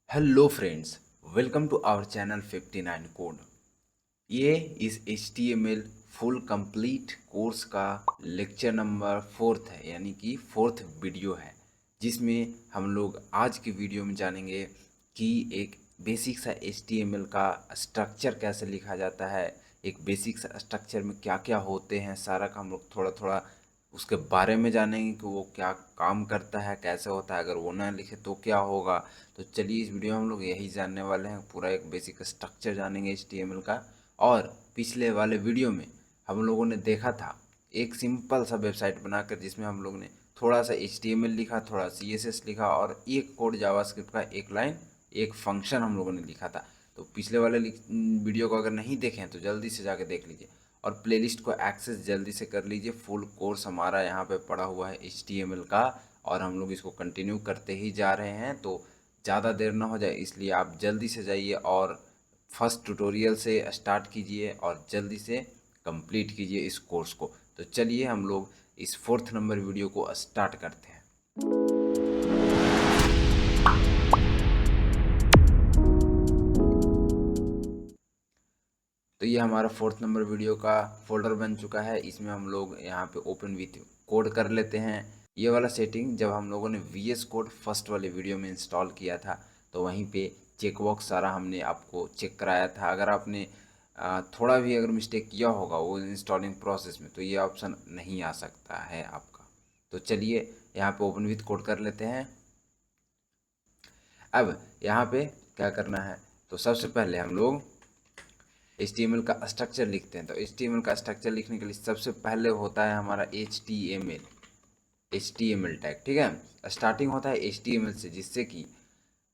Hello friends, welcome to our channel 59 code. ये इस HTML full complete course का lecture number 4 है, यानी कि 4th वीडियो है, जिसमें हम लोग आज की वीडियो में जानेंगे कि एक बेसिक सा HTML का स्ट्रक्चर कैसे लिखा जाता है। एक बेसिक सा स्ट्रक्चर में क्या क्या होते हैं, सारा का हम लोग थोड़ा थोड़ा उसके बारे में जानेंगे कि वो क्या काम करता है, कैसे होता है। अगर वो ना लिखे तो क्या होगा। तो चलिए इस वीडियो में हम लोग यही जानने वाले हैं, पूरा एक बेसिक स्ट्रक्चर जानेंगे HTML का। और पिछले वाले वीडियो में हम लोगों ने देखा था एक सिंपल सा वेबसाइट बनाकर, जिसमें हम लोग ने थोड़ा सा HTML लिखा, थोड़ा CSS लिखा और एक कोड जावास्क्रिप्ट का एक लाइन एक फंक्शन हम लोगों ने लिखा था। तो पिछले वाले वीडियो को अगर नहीं देखे हैं तो जल्दी से जाके देख लीजिए और प्लेलिस्ट को एक्सेस जल्दी से कर लीजिए। फुल कोर्स हमारा यहाँ पे पड़ा हुआ है HTML का और हम लोग इसको कंटिन्यू करते ही जा रहे हैं। तो ज़्यादा देर ना हो जाए, इसलिए आप जल्दी से जाइए और फर्स्ट ट्यूटोरियल से स्टार्ट कीजिए और जल्दी से कंप्लीट कीजिए इस कोर्स को। तो चलिए हम लोग इस 4th नंबर वीडियो को स्टार्ट करते हैं। तो ये हमारा 4th नंबर वीडियो का फोल्डर बन चुका है। इसमें हम लोग यहाँ पे ओपन विथ कोड कर लेते हैं। ये वाला सेटिंग जब हम लोगों ने VS कोड फर्स्ट वाले वीडियो में इंस्टॉल किया था, तो वहीं पे चेकबॉक्स सारा हमने आपको चेक कराया था। अगर आपने थोड़ा भी अगर मिस्टेक किया होगा वो इंस्टॉलिंग प्रोसेस में, तो ये ऑप्शन नहीं आ सकता है आपका। तो चलिए यहाँ पे ओपन विथ कोड कर लेते हैं। अब यहाँ पे क्या करना है, तो सबसे पहले हम लोग HTML का स्ट्रक्चर लिखते हैं। तो HTML का स्ट्रक्चर लिखने के लिए सबसे पहले होता है हमारा HTML टैग, ठीक है। स्टार्टिंग होता है HTML से, जिससे कि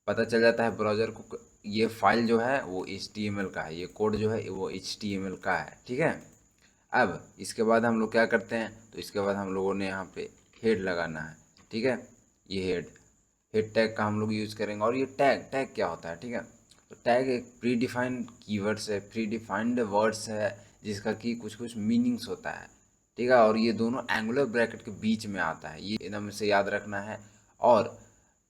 पता चल जाता है ब्राउज़र को ये फाइल जो है वो HTML का है, ये कोड जो है वो HTML का है, ठीक है। अब इसके बाद हम लोग क्या करते हैं, तो इसके बाद हम लोगों ने यहाँ पे हेड लगाना है, ठीक है। ये हेड टैग का हम लोग यूज़ करेंगे। और ये टैग क्या होता है, ठीक है। तो टैग एक प्री डिफाइंड कीवर्ड्स है, प्री डिफाइंड वर्ड्स है, जिसका कि कुछ कुछ मीनिंग्स होता है, ठीक है। और ये दोनों एंगुलर ब्रैकेट के बीच में आता है, ये एकदम से याद रखना है। और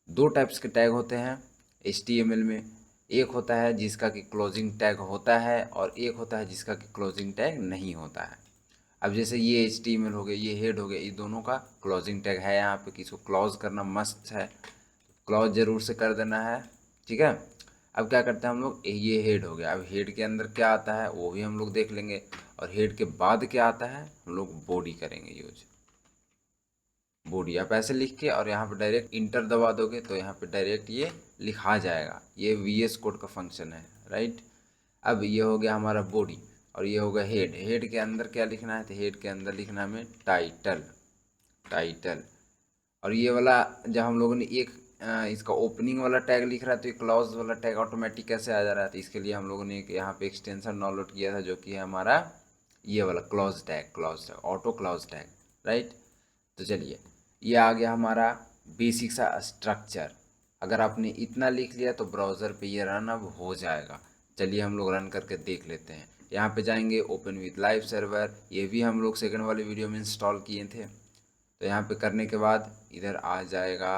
दो टाइप्स के टैग होते हैं HTML में। एक होता है जिसका कि क्लोजिंग टैग होता है और एक होता है जिसका कि क्लोजिंग टैग नहीं होता है। अब जैसे ये HTML हो गया, ये हेड हो गया, ये दोनों का क्लोजिंग टैग है यहाँ पे कि इसको क्लोज करना मस्ट है, क्लोज ज़रूर से कर देना है, ठीक है। अब क्या करते हैं हम लोग, ये हेड हो गया। अब हेड के अंदर क्या आता है वो भी हम लोग देख लेंगे, और हेड के बाद क्या आता है हम लोग बॉडी करेंगे यूज। बॉडी आप ऐसे लिख के और यहाँ पे डायरेक्ट इंटर दबा दोगे तो यहाँ पे डायरेक्ट ये लिखा जाएगा। ये VS कोड का फंक्शन है, राइट। अब ये हो गया हमारा बॉडी और ये हो गया हेड। हेड के अंदर क्या लिखना है, तो हेड के अंदर लिखना है हमें टाइटल। और ये वाला जब हम लोगों ने एक इसका ओपनिंग वाला टैग लिख रहा है, तो ये क्लॉज वाला टैग ऑटोमेटिक कैसे आ जा रहा है, तो इसके लिए हम लोगों ने एक यहाँ पे एक्सटेंशन डाउनलोड किया था, जो कि है हमारा ये वाला clause tag, auto clause tag, right. तो चलिए ये आ गया हमारा बेसिक सा स्ट्रक्चर। अगर आपने इतना लिख लिया तो ब्राउज़र पे ये रन अब हो जाएगा। चलिए हम लोग रन करके देख लेते हैं। यहाँ पे जाएंगे ओपन विथ लाइव सर्वर, ये भी हम लोग सेकंड वाले वीडियो में इंस्टॉल किए थे। तो यहाँ पे करने के बाद इधर आ जाएगा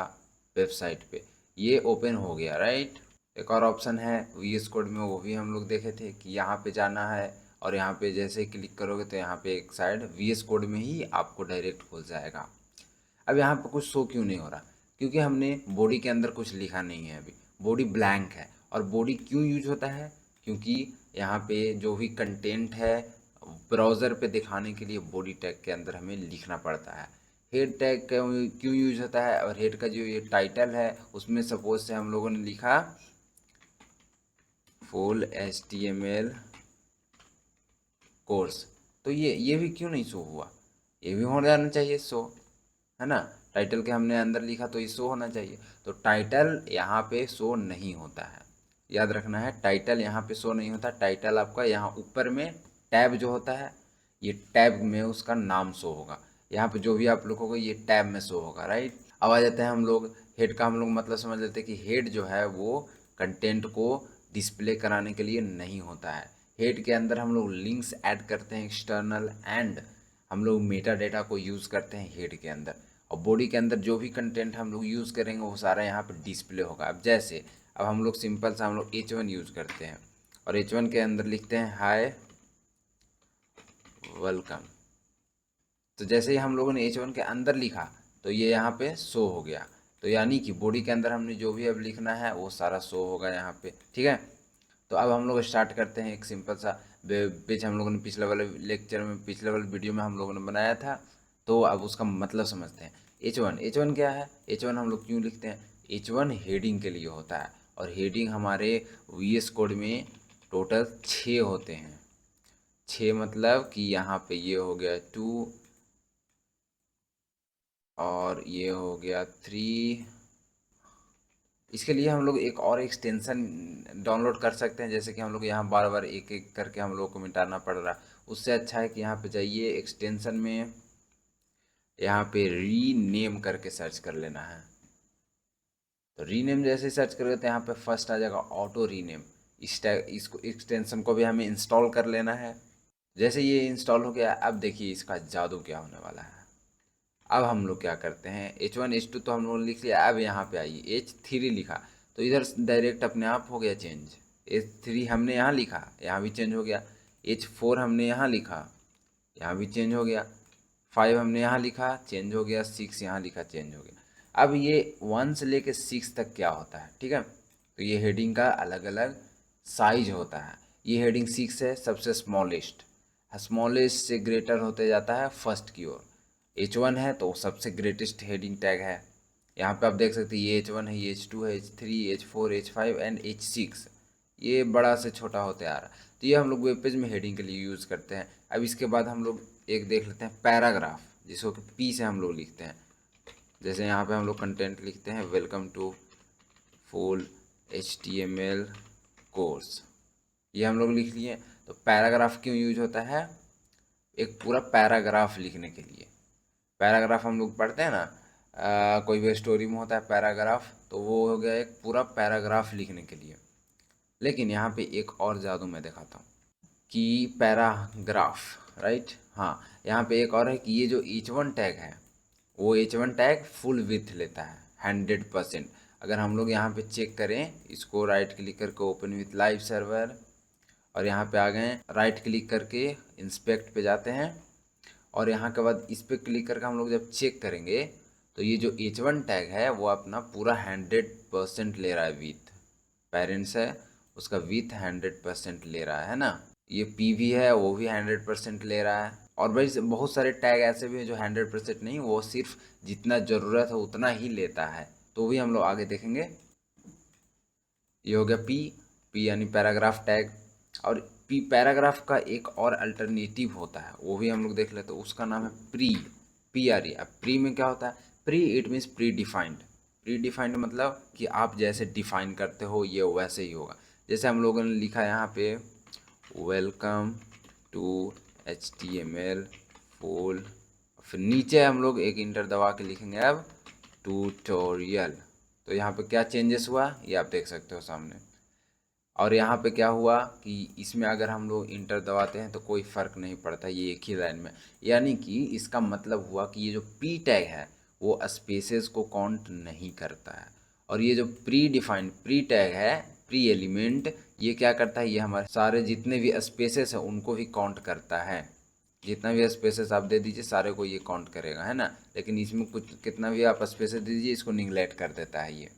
वेबसाइट पे, ये ओपन हो गया, राइट। एक और ऑप्शन है VS कोड में, वो भी हम लोग देखे थे कि यहाँ पे जाना है और यहाँ पे जैसे क्लिक करोगे तो यहाँ पे एक साइड VS कोड में ही आपको डायरेक्ट खुल जाएगा। अब यहाँ पे कुछ शो क्यों नहीं हो रहा, क्योंकि हमने बॉडी के अंदर कुछ लिखा नहीं है, अभी बॉडी ब्लैंक है। और बॉडी क्यों यूज होता है, क्योंकि यहाँ पे जो भी कंटेंट है ब्राउज़र पे दिखाने के लिए बॉडी टैग के अंदर हमें लिखना पड़ता है। हेड टैग क्यों यूज होता है, और हेड का जो ये टाइटल है उसमें सपोज से हम लोगों ने लिखा फुल HTML कोर्स, तो ये भी क्यों नहीं शो हुआ, ये भी हो जाना चाहिए शो, है ना। टाइटल के हमने अंदर लिखा तो ये शो होना चाहिए। तो टाइटल यहाँ पे शो नहीं होता है, याद रखना है, टाइटल यहाँ पे शो नहीं होता। टाइटल आपका यहाँ ऊपर में टैब जो होता है, ये टैब में उसका नाम शो होगा। यहाँ पे जो भी आप लिखोगे ये टैब में शो होगा, राइट। अब आ जाते हैं हम लोग हेड का। हम लोग मतलब समझ लेते हैं कि हेड जो है वो कंटेंट को डिस्प्ले कराने के लिए नहीं होता है। हेड के अंदर हम लोग लिंक्स ऐड करते हैं एक्सटर्नल, एंड हम लोग मेटा डेटा को यूज़ करते हैं हेड के अंदर। और बॉडी के अंदर जो भी कंटेंट हम लोग यूज़ करेंगे वो सारा यहाँ पे डिस्प्ले होगा। अब जैसे अब हम लोग सिंपल सा हम लोग H1 यूज़ करते हैं और H1 के अंदर लिखते हैं हाय वेलकम। तो जैसे ही हम लोगों ने H1 के अंदर लिखा तो ये यहाँ पे शो हो गया। तो यानी कि बॉडी के अंदर हमने जो भी अब लिखना है वो सारा शो होगा यहाँ पे, ठीक है। तो अब हम लोग स्टार्ट करते हैं एक सिंपल सा पेज हम लोगों ने पिछले वाले लेक्चर में, पिछले वाले वीडियो में हम लोगों ने बनाया था। तो अब उसका मतलब समझते हैं। H1 क्या है? H1 हम लोग क्यों लिखते हैं? H1 हेडिंग के लिए होता है और हेडिंग हमारे VS कोड में टोटल 6 होते हैं। 6 मतलब कि यहाँ पे ये हो गया 2 और ये हो गया 3। इसके लिए हम लोग एक और एक्सटेंशन डाउनलोड कर सकते हैं, जैसे कि हम लोग यहाँ बार बार एक एक करके हम लोग को मिटाना पड़ रहा है। उससे अच्छा है कि यहाँ पे जाइए एक्सटेंशन में, यहाँ पे रीनेम करके सर्च कर लेना है। तो रीनेम जैसे सर्च करोगे तो यहाँ पे फर्स्ट आ जाएगा ऑटो रीनेम। इसको एक्सटेंशन को भी हमें इंस्टॉल कर लेना है। जैसे ये इंस्टॉल हो गया, अब देखिए इसका जादू क्या होने वाला है। अब हम लोग क्या करते हैं, H1 H2 तो हम लोग लिख लिया। अब यहाँ पे आइए H3 लिखा तो इधर डायरेक्ट अपने आप हो गया चेंज। H3 हमने यहाँ लिखा, यहाँ भी चेंज हो गया। H4 हमने यहाँ लिखा, यहाँ भी चेंज हो गया। 5 हमने यहाँ लिखा, चेंज हो गया। 6 यहाँ लिखा, चेंज हो गया। अब ये 1 से लेके 6 तक क्या होता है, ठीक है। तो ये हेडिंग का अलग अलग साइज होता है। ये हेडिंग 6 है, सबसे स्मॉलेस्ट। स्मॉलेस्ट से ग्रेटर होते जाता है फर्स्ट की ओर। H1 है तो सबसे ग्रेटेस्ट हेडिंग टैग है। यहाँ पे आप देख सकते हैं ये H1 है, ये H2 है, H3, H4, H5 and H6। ये बड़ा से छोटा होते आ रहा है। तो ये हम लोग वेब पेज में हेडिंग के लिए यूज़ करते हैं। अब इसके बाद हम लोग एक देख लेते हैं पैराग्राफ, जिसको कि P से हम लोग लिखते हैं। जैसे यहाँ पे हम लोग कंटेंट लिखते हैं welcome to full HTML course, ये हम लोग लिख लिए। तो पैराग्राफ क्यों यूज होता है? एक पूरा पैराग्राफ लिखने के लिए। पैराग्राफ हम लोग पढ़ते हैं ना, कोई भी स्टोरी में होता है पैराग्राफ, तो वो हो गया एक पूरा पैराग्राफ लिखने के लिए। लेकिन यहाँ पे एक और जादू मैं दिखाता हूँ कि पैराग्राफ, राइट, हाँ, यहाँ पे एक और है कि ये जो H1 टैग है वो H1 टैग फुल विथ लेता है 100%। अगर हम लोग यहाँ पे चेक करें, इसको राइट क्लिक करके ओपन विथ लाइव सर्वर और यहाँ पे आ गए, राइट क्लिक करके इंस्पेक्ट पे जाते हैं और यहाँ के बाद इस पर क्लिक करके हम लोग जब चेक करेंगे तो ये जो H1 टैग है वो अपना पूरा 100% ले रहा है। विथ पेरेंट्स है उसका विथ 100% ले रहा है ना। ये PV है वो भी 100% ले रहा है। और भाई बहुत सारे टैग ऐसे भी हैं जो 100% नहीं, वो सिर्फ जितना ज़रूरत है उतना ही लेता है। तो भी हम लोग आगे देखेंगे। ये हो गया P यानी पैराग्राफ टैग। और पैराग्राफ का एक और अल्टरनेटिव होता है, वो भी हम लोग देख लेते हैं। उसका नाम है PRE। अब प्री में क्या होता है? Pre it means pre defined. Pre defined मतलब कि आप जैसे डिफाइन करते हो ये वैसे ही होगा। जैसे हम लोगों ने लिखा यहाँ पे वेलकम टू HTML फुल, फिर नीचे हम लोग एक इंटर दबा के लिखेंगे अब ट्यूटोरियल। तो यहाँ पे क्या चेंजेस हुआ ये आप देख सकते हो सामने। और यहाँ पे क्या हुआ कि इसमें अगर हम लोग इंटर दबाते हैं तो कोई फ़र्क नहीं पड़ता, ये एक ही लाइन में। यानी कि इसका मतलब हुआ कि ये जो P टैग है वो स्पेसेस को काउंट नहीं करता है। और ये जो प्री डिफाइंड प्री टैग है, प्री एलिमेंट, ये क्या करता है? ये हमारे सारे जितने भी स्पेसेस हैं उनको भी काउंट करता है। जितना भी स्पेसेस आप दे दीजिए सारे को ये काउंट करेगा, है ना। लेकिन इसमें कुछ कितना भी आप स्पेसेस दे दीजिए इसको निगलेक्ट कर देता है ये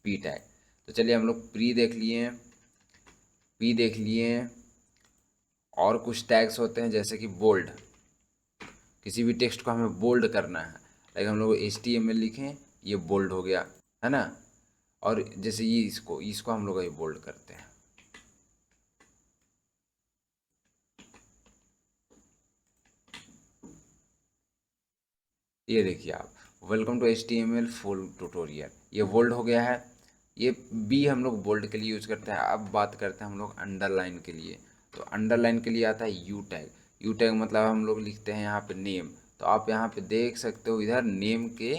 P टैग। तो चलिए हम लोग प्री देख लिए, P देख लिए। और कुछ टैग्स होते हैं जैसे कि बोल्ड, किसी भी टेक्स्ट को हमें बोल्ड करना है, लाइक हम लोग HTML लिखें ये बोल्ड हो गया, है ना। और जैसे ये इसको इसको हम लोग ये बोल्ड करते हैं। ये देखिए आप, welcome to HTML full tutorial, ये बोल्ड हो गया है। ये B हम लोग बोल्ड के लिए यूज़ करते हैं। अब बात करते हैं हम लोग अंडरलाइन के लिए। तो अंडरलाइन के लिए आता है U टैग। U टैग मतलब हम लोग लिखते हैं यहाँ पे नेम। तो आप यहाँ पे देख सकते हो इधर नेम के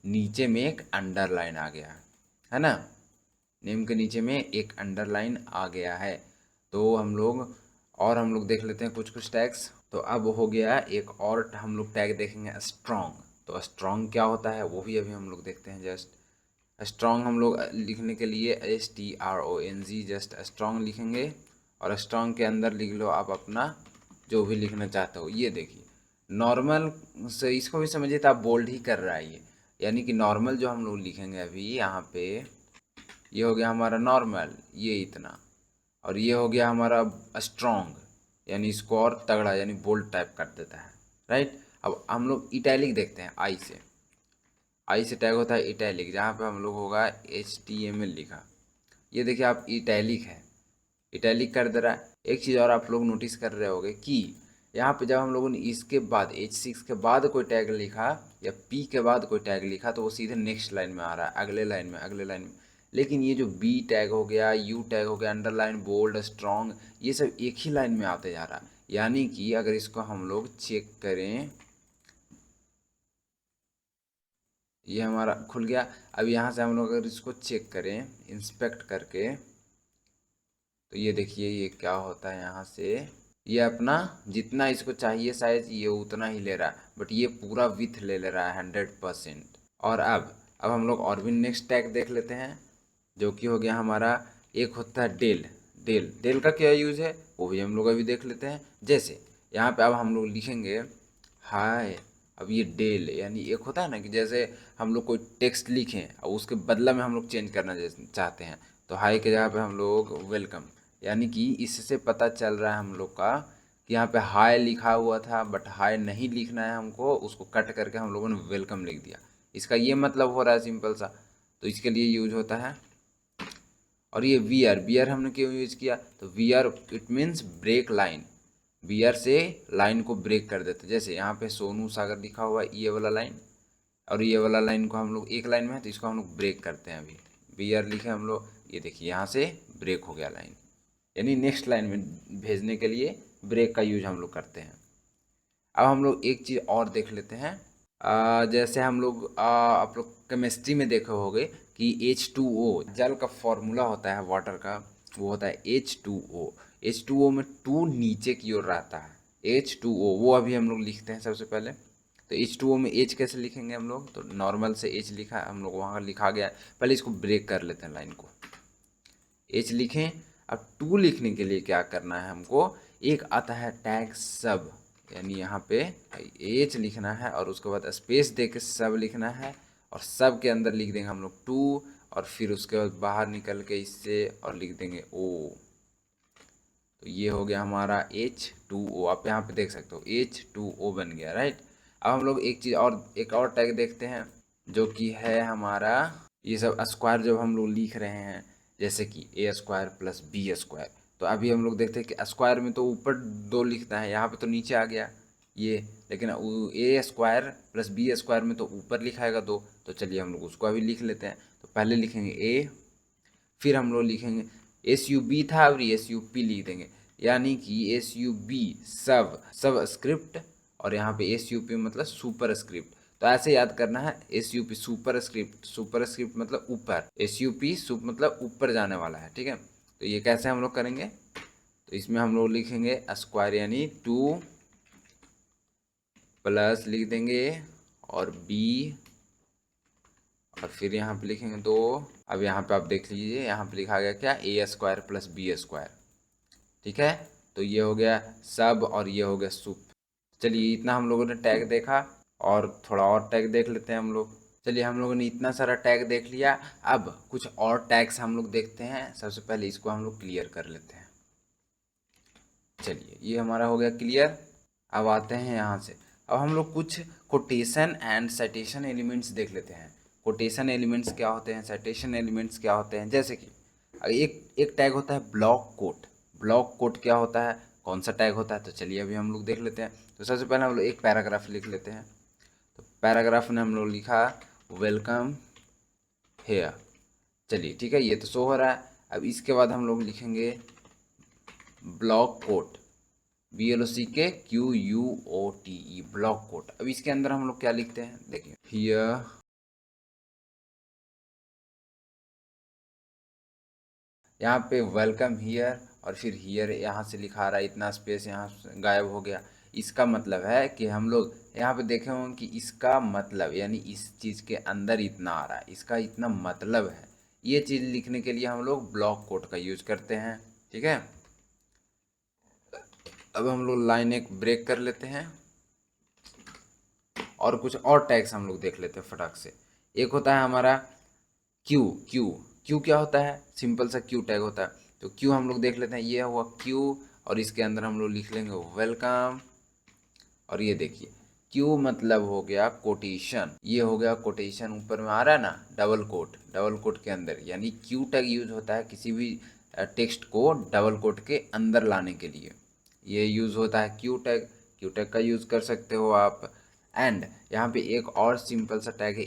नीचे में एक अंडरलाइन आ गया है ना। नेम के नीचे में एक अंडरलाइन आ गया है। तो हम लोग देख लेते हैं कुछ कुछ टैग्स। तो अब हो गया एक और हम लोग टैग देखेंगे स्ट्रॉन्ग। तो स्ट्रॉन्ग क्या होता है वो भी अभी हम लोग देखते हैं जस्ट, स्ट्रॉन्ग हम लोग लिखने के लिए STRONG जस्ट स्ट्रॉन्ग लिखेंगे, और स्ट्रॉन्ग के अंदर लिख लो आप अपना जो भी लिखना चाहते हो। ये देखिए नॉर्मल से इसको भी समझिए तो आप बोल्ड ही कर रहा है ये, यानी कि नॉर्मल जो हम लोग लिखेंगे अभी यहाँ पे, ये हो गया हमारा नॉर्मल, ये इतना, और ये हो गया हमारा स्ट्रॉन्ग, यानी इसको और तगड़ा यानी बोल्ड टाइप कर देता है, राइट। अब हम लोग इटैलिक देखते हैं, आई से टैग होता है इटैलिक, जहाँ पे हम लोग होगा HTML लिखा। ये देखिए आप इटैलिक है, इटैलिक कर दे रहा है। एक चीज़ और आप लोग नोटिस कर रहे होंगे कि यहाँ पे जब हम लोगों ने इसके बाद H6 के बाद कोई टैग लिखा या P के बाद कोई टैग लिखा तो वो सीधे नेक्स्ट लाइन में आ रहा है, अगले लाइन में। लेकिन ये जो B टैग हो गया, U टैग हो गया, अंडरलाइन, बोल्ड, स्ट्रॉन्ग, ये सब एक ही लाइन में आते जा रहा है। यानी कि अगर इसको हम लोग चेक करें, ये हमारा खुल गया। अब यहाँ से हम लोग अगर इसको चेक करें इंस्पेक्ट करके, तो ये देखिए ये क्या होता है, यहाँ से ये अपना जितना इसको चाहिए साइज ये उतना ही ले रहा है, बट ये पूरा विथ ले रहा है 100%। और अब हम लोग और भी नेक्स्ट टैग देख लेते हैं, जो कि हो गया हमारा, एक होता है डेल का क्या यूज़ है वो भी हम लोग अभी देख लेते हैं। जैसे यहाँ पे अब हम लोग लिखेंगे हाय, अब ये डेल यानी एक होता है ना कि जैसे हम लोग कोई टेक्स्ट लिखें और उसके बदला में हम लोग चेंज करना चाहते हैं, तो हाय के जगह पे हम लोग वेलकम, यानी कि इससे पता चल रहा है हम लोग का कि यहाँ पे हाय लिखा हुआ था बट हाय नहीं लिखना है हमको, उसको कट करके हम लोगों ने वेलकम लिख दिया। इसका ये मतलब हो रहा है सिंपल सा, तो इसके लिए यूज होता है। और ये वी आर हमने क्यों यूज किया, तो we are it means break line, we are से लाइन को ब्रेक कर देते। जैसे यहाँ पे सोनू सागर लिखा हुआ है ये वाला लाइन, और ये वाला लाइन को हम लोग एक लाइन में है तो इसको हम लोग ब्रेक करते हैं। अभी वी आर लिखे हम लोग, ये देखिए यहाँ से ब्रेक हो गया लाइन, यानी नेक्स्ट लाइन में भेजने के लिए ब्रेक का यूज हम लोग करते हैं। अब हम लोग एक चीज़ और देख लेते हैं, जैसे हम लोग आप लोग केमिस्ट्री में देखे होंगे कि H2O जल का फॉर्मूला होता है वाटर का, वो होता है H2O। H2O में टू नीचे की ओर रहता है, H2O वो अभी हम लोग लिखते हैं सबसे पहले। तो H2O में H कैसे लिखेंगे हम लोग, तो नॉर्मल से H लिखा है हम लोग, वहाँ लिखा गया है। पहले इसको ब्रेक कर लेते हैं लाइन को, H लिखें। अब टू लिखने के लिए क्या करना है हमको, एक आता है टैग सब, यानी यहाँ पे H लिखना है और उसके बाद स्पेस दे के सब लिखना है, और सब के अंदर लिख देंगे हम लोग टू, और फिर उसके बाद बाहर निकल के इससे और लिख देंगे O। तो ये हो गया हमारा H2O, आप यहाँ पे देख सकते हो H2O बन गया, राइट। अब हम लोग एक और टैग देखते हैं, जो कि है हमारा, ये सब स्क्वायर जब हम लोग लिख रहे हैं, जैसे कि A² + B², तो अभी हम लोग देखते हैं कि स्क्वायर में तो ऊपर 2 लिखना है, यहाँ पे तो नीचे आ गया ये, लेकिन A² + B² में तो ऊपर लिखाएगा 2, तो चलिए हम लोग उसको अभी लिख लेते हैं। तो पहले लिखेंगे A, फिर हम लोग लिखेंगे SUB था और SUP लिख देंगे, यानी कि SUB सब स्क्रिप्ट, और यहाँ पे SUP मतलब सुपर स्क्रिप्ट। तो ऐसे याद करना है, SUP सुपर स्क्रिप्ट मतलब ऊपर, SUP सुप मतलब ऊपर जाने वाला है, ठीक है। तो ये कैसे हम लोग करेंगे, तो इसमें हम लोग लिखेंगे स्क्वायर यानी 2 प्लस लिख देंगे और B, और फिर यहाँ पे लिखेंगे 2। अब यहाँ पे आप देख लीजिए, यहाँ पे लिखा गया क्या, A² + B², ठीक है। तो ये हो गया सब और ये हो गया सुप। चलिए इतना हम लोगों ने टैग देखा, और थोड़ा और टैग देख लेते हैं हम लोग। चलिए हम लोगों ने इतना सारा टैग देख लिया, अब कुछ और टैग्स हम लोग देखते हैं। सबसे पहले इसको हम लोग क्लियर कर लेते हैं। चलिए ये हमारा हो गया क्लियर। अब आते हैं यहाँ से, अब हम लोग कुछ कोटेशन एंड साइटेशन एलिमेंट्स देख लेते हैं। कोटेशन एलिमेंट्स क्या होते हैं, साइटेशन एलिमेंट्स क्या होते हैं, जैसे कि एक टैग होता है ब्लॉक कोट। ब्लॉक कोट क्या होता है, कौन सा टैग होता है, तो चलिए अभी हम लोग देख लेते हैं। तो सबसे पहले हम लोग एक पैराग्राफ लिख लेते हैं। तो पैराग्राफ में हम लोग लिखा वेलकम हेयर, चलिए ठीक है, ये तो शो हो रहा है। अब इसके बाद हम लोग लिखेंगे block quote, BLOCKQUOTE, block quote. अब इसके अंदर हम लोग क्या लिखते हैं, देखिए हियर, यहाँ पे वेलकम हियर, और फिर हियर यहाँ से लिखा रहा है, इतना स्पेस यहाँ गायब हो गया। इसका मतलब है कि हम लोग यहाँ पे देखे होंगे कि इसका मतलब यानी इस चीज़ के अंदर इतना आ रहा है, इसका इतना मतलब है, ये चीज़ लिखने के लिए हम लोग ब्लॉक कोड का यूज करते हैं। ठीक है, अब हम लोग लाइन एक ब्रेक कर लेते हैं और कुछ और टैग्स हम लोग देख लेते हैं फटाक से। एक होता है हमारा क्यू। क्यू क्या होता है? सिंपल सा क्यू टैग होता है। तो क्यू हम लोग देख लेते हैं, ये हुआ क्यू और इसके अंदर हम लोग लिख लेंगे वेलकम। और ये देखिए क्यू मतलब हो गया कोटेशन, ये हो गया कोटेशन, ऊपर में आ रहा है ना डबल कोट के अंदर, यानी क्यू टैग यूज होता है किसी भी टेक्स्ट को डबल कोट के अंदर लाने के लिए, ये यूज होता है क्यू टैग। क्यू टैग का यूज कर सकते हो आप। एंड यहाँ पे एक और सिंपल सा टैग है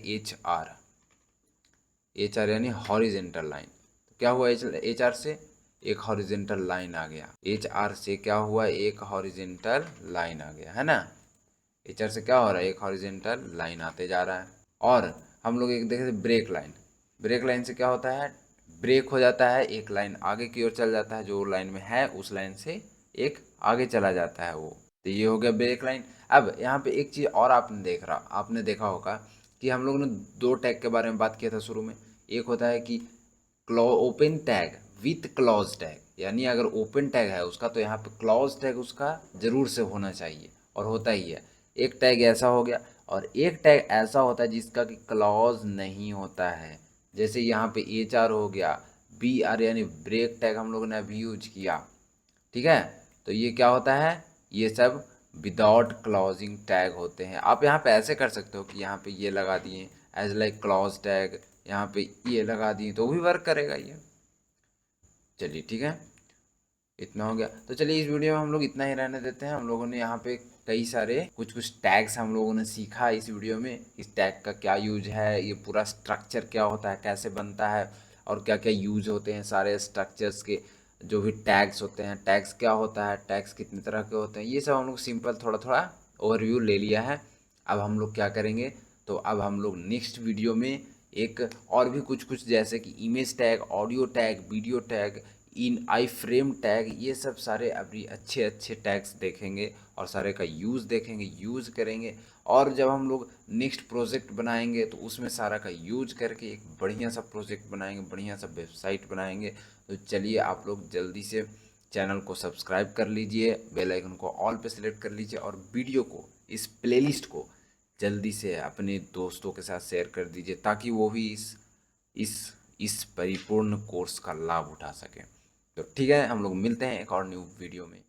एच आर यानी हॉरिजेंटल लाइन। तो क्या हुआ एच आर से? एक हॉरिजेंटल लाइन आ गया। एच आर से क्या हुआ? एक हॉरिजेंटल लाइन आ गया, है ना। एच आर से क्या हो रहा है? एक हॉरिजेंटल लाइन आते जा रहा है। और हम लोग एक देखे ब्रेक लाइन। ब्रेक लाइन से क्या होता है? ब्रेक हो जाता है, एक लाइन आगे की ओर चल जाता है, जो लाइन में है उस लाइन से एक आगे चला जाता है वो। तो ये हो गया ब्रेक लाइन। अब यहाँ पे एक चीज़ और आपने देखा होगा कि हम लोग ने दो टैग के बारे में बात किया था शुरू में। एक होता है कि open tag with clause tag, यानी अगर ओपन टैग है उसका तो यहाँ पे क्लॉज टैग उसका ज़रूर से होना चाहिए, और होता ही है। एक टैग ऐसा हो गया, और एक टैग ऐसा होता है जिसका कि क्लॉज नहीं होता है। जैसे यहाँ पे एच आर हो गया, बी आर यानी ब्रेक टैग हम लोगों ने अभी यूज किया। ठीक है, तो ये क्या होता है? ये सब विदाउट क्लॉजिंग टैग होते हैं। आप यहाँ पे ऐसे कर सकते हो कि यहाँ पे ये लगा दिए एज लाइक क्लॉज टैग, यहाँ पे ये लगा दिए तो भी वर्क करेगा ये। चलिए ठीक है, इतना हो गया। तो चलिए इस वीडियो में हम लोग इतना ही रहने देते हैं। हम लोगों ने यहाँ पे कई सारे कुछ टैग्स हम लोगों ने सीखा इस वीडियो में। इस टैग का क्या यूज है, ये पूरा स्ट्रक्चर क्या होता है, कैसे बनता है, और क्या क्या यूज होते हैं सारे स्ट्रक्चर्स के। जो भी टैग्स होते हैं, टैग्स क्या होता है, टैग्स कितने तरह के होते हैं, ये सब हम लोग सिंपल थोड़ा थोड़ा ओवरव्यू ले लिया है। अब हम लोग क्या करेंगे, तो अब हम लोग नेक्स्ट वीडियो में एक और भी कुछ जैसे कि image tag, audio tag, video tag, in I frame tag, ये सब सारे अभी अच्छे अच्छे टैग्स देखेंगे और सारे का यूज़ देखेंगे, यूज़ करेंगे। और जब हम लोग नेक्स्ट प्रोजेक्ट बनाएंगे तो उसमें सारा का यूज करके एक बढ़िया सा प्रोजेक्ट बनाएंगे, बढ़िया सा वेबसाइट बनाएंगे। तो चलिए आप लोग जल्दी से चैनल को सब्सक्राइब कर लीजिए, बेल आइकन को ऑल पे सेलेक्ट कर लीजिए, और वीडियो को, इस प्लेलिस्ट को जल्दी से अपने दोस्तों के साथ शेयर कर दीजिए, ताकि वो भी इस इस परिपूर्ण कोर्स का लाभ उठा सकें। तो ठीक है, हम लोग मिलते हैं एक और न्यू वीडियो में।